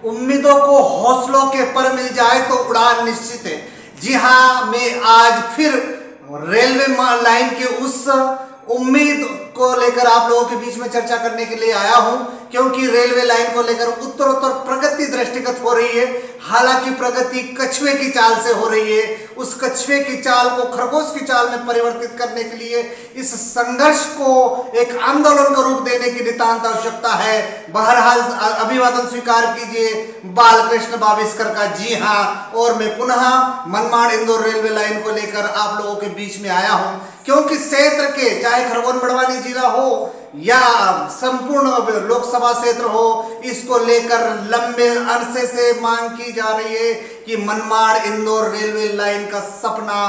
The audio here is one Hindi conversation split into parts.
उम्मीदों को हौसलों के पर मिल जाए तो उड़ान निश्चित है। जी हाँ, मैं आज फिर रेलवे लाइन के उस उम्मीद को लेकर आप लोगों के बीच में चर्चा करने के लिए आया हूं, क्योंकि रेलवे लाइन को लेकर उत्तरोत्तर प्रगति दृष्टिगत हो रही है। हालांकि प्रगति कछुए की चाल से हो रही है। उस कछुए की चाल को खरगोश की चाल में परिवर्तित करने के लिए इस संघर्ष को एक आंदोलन का रूप देने की नितांत आवश्यकता है। बहरहाल अभिवादन स्वीकार कीजिए बालकृष्ण बाविस्कर का। जी हाँ, और मैं पुनः मनमाड़ इंदौर रेलवे लाइन को लेकर आप लोगों के बीच में आया हूं, क्योंकि क्षेत्र के चाहे खरगोन बड़वानी जिला हो या संपूर्ण लोकसभा क्षेत्र हो, इसको लेकर लंबे अरसे से मांग की जा रही है कि मनमाड़ इंदौर रेलवे लाइन का सपना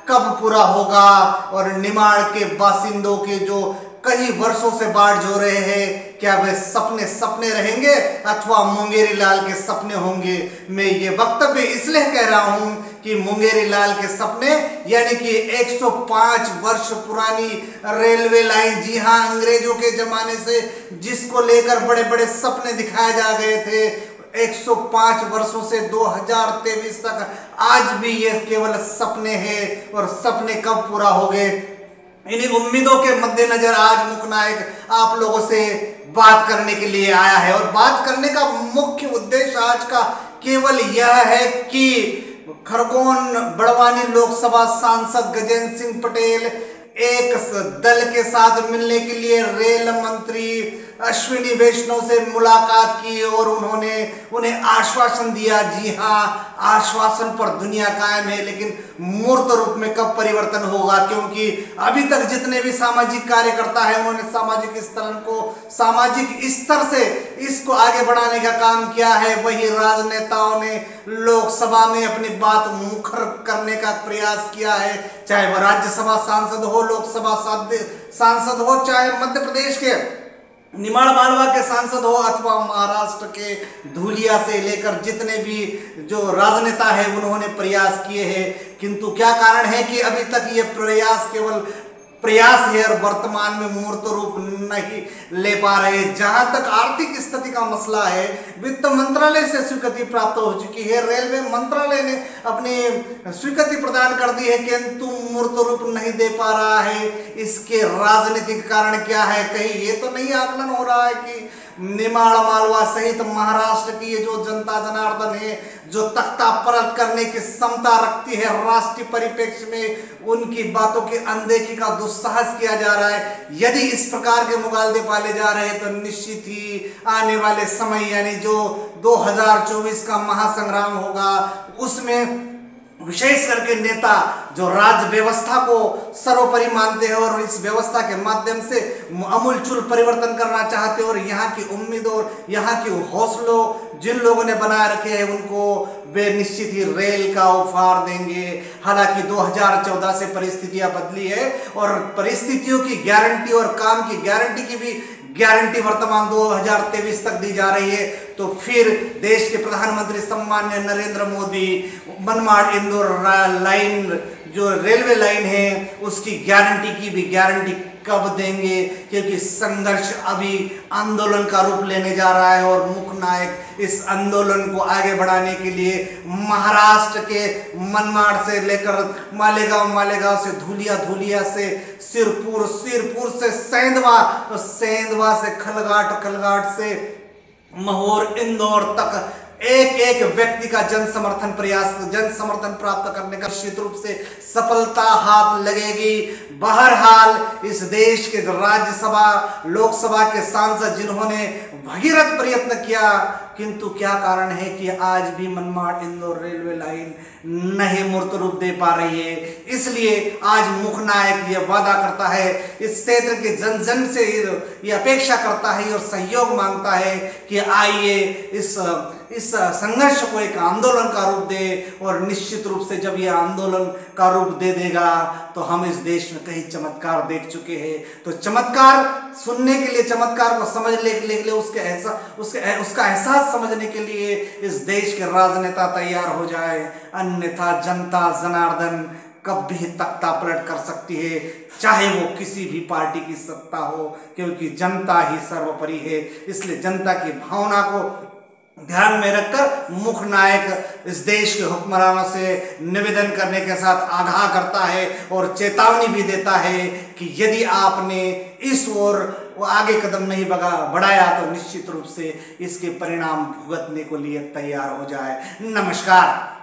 कब पूरा होगा और निमाड़ के बासिंदों के जो कई वर्षों से बाढ़ जो रहे हैं, क्या वे सपने सपने रहेंगे अथवा मुंगेरी लाल के सपने होंगे। मैं ये वक्तव्य इसलिए कह रहा हूं कि मुंगेरी लाल के सपने यानी कि 105 वर्ष पुरानी रेलवे लाइन, जी हां, अंग्रेजों के जमाने से जिसको लेकर बड़े बड़े सपने दिखाए जा गए थे, 105 वर्षों से 2023 तक आज भी ये केवल सपने हैं। और सपने कब पूरा हो गए, इन्हीं उम्मीदों के मद्देनजर आज मुख्य नायक आप लोगों से बात करने के लिए आया है। और बात करने का मुख्य उद्देश्य आज का केवल यह है कि खरगोन बड़वानी लोकसभा सांसद गजेंद्र सिंह पटेल एक दल के साथ मिलने के लिए रेल मंत्री अश्विनी वैष्णव से मुलाकात की और उन्होंने उन्हें आश्वासन दिया। जी हाँ, आश्वासन पर दुनिया कायम है, लेकिन मूर्त रूप में कब परिवर्तन होगा, क्योंकि अभी तक जितने भी सामाजिक कार्यकर्ता है उन्होंने सामाजिक स्तर से इसको आगे बढ़ाने का काम किया है। वही राजनेताओं ने लोकसभा में अपनी बात मुखर करने का प्रयास किया है, चाहे वह राज्यसभा सांसद हो, लोकसभा सांसद हो, चाहे मध्य प्रदेश के निमाड़ मालवा के सांसद हो अथवा महाराष्ट्र के धूलिया से लेकर जितने भी जो राजनेता है उन्होंने प्रयास किए हैं। किंतु क्या कारण है कि अभी तक ये प्रयास केवल प्रयास है और वर्तमान में मूर्त रूप नहीं ले पा रहे। जहां तक आर्थिक स्थिति का मसला है, वित्त मंत्रालय से स्वीकृति प्राप्त हो चुकी है, रेलवे मंत्रालय ने अपनी स्वीकृति प्रदान कर दी है, किंतु मूर्त रूप नहीं दे पा रहा है। इसके राजनीतिक कारण क्या है, कहीं ये तो नहीं आकलन हो रहा है कि निमाड़ मालवा सहित महाराष्ट्र की ये जो जनता जनार्दन है, जो तख्ता पलट करने की क्षमता रखती है राष्ट्रीय परिप्रेक्ष्य में, उनकी बातों की अनदेखी का दुस्साहस किया जा रहा है। यदि इस प्रकार के मुगालदे पाले जा रहे हैं तो निश्चित ही आने वाले समय यानी जो 2024 का महासंग्राम होगा, उसमें विशेष करके नेता जो राज्य व्यवस्था को सर्वोपरि मानते हैं और इस व्यवस्था के माध्यम से अमूलचूल परिवर्तन करना चाहते हैं और यहाँ की उम्मीदों और यहाँ की हौसलों जिन लोगों ने बनाए रखे हैं उनको वे निश्चित ही रेल का उपहार देंगे। हालांकि 2014 से परिस्थितियां बदली है और परिस्थितियों की गारंटी और काम की गारंटी की भी गारंटी वर्तमान 2023 तक दी जा रही है। तो फिर देश के प्रधानमंत्री सम्मान्य नरेंद्र मोदी मनमाड़ इंदौर लाइन जो रेलवे लाइन है उसकी गारंटी की भी गारंटी कब देंगे, क्योंकि संघर्ष अभी आंदोलन का रूप लेने जा रहा है और मुख्य नायक इस आंदोलन को आगे बढ़ाने के लिए महाराष्ट्र के मनमाड़ से लेकर मालेगांव से धूलिया से सिरपुर से सेंधवा से खलगाट से महोर इंदौर तक एक एक व्यक्ति का जन समर्थन प्राप्त करने का निश्चित रूप से सफलता हाथ लगेगी। बहरहाल इस देश के राज्यसभा लोकसभा के सांसद जिन्होंने भगीरथ प्रयत्न किया, किंतु क्या कारण है कि आज भी मनमाड़ इंदौर रेलवे लाइन नहीं मूर्त रूप दे पा रही है। इसलिए आज मुख्य नायक ये वादा करता है, इस क्षेत्र के जन से ये अपेक्षा करता है और सहयोग मांगता है कि आइए इस संघर्ष को एक आंदोलन का रूप दे। और निश्चित रूप से जब यह आंदोलन का रूप दे देगा तो हम इस देश में कई चमत्कार देख चुके हैं। तो चमत्कार सुनने के लिए, चमत्कार को समझने के लिए उसका एहसास समझने के लिए इस देश के राजनेता तैयार हो जाए, अन्यथा जनता जनार्दन कभी तख्ता पलट कर सकती है, चाहे वो किसी भी पार्टी की सत्ता हो, क्योंकि जनता ही सर्वोपरि है। इसलिए जनता की भावना को ध्यान में रखकर मुख्य नायक इस देश के हुक्मरानों से निवेदन करने के साथ आगाह करता है और चेतावनी भी देता है कि यदि आपने इस ओर आगे कदम नहीं बढ़ाया तो निश्चित रूप से इसके परिणाम भुगतने को लिए तैयार हो जाए। नमस्कार।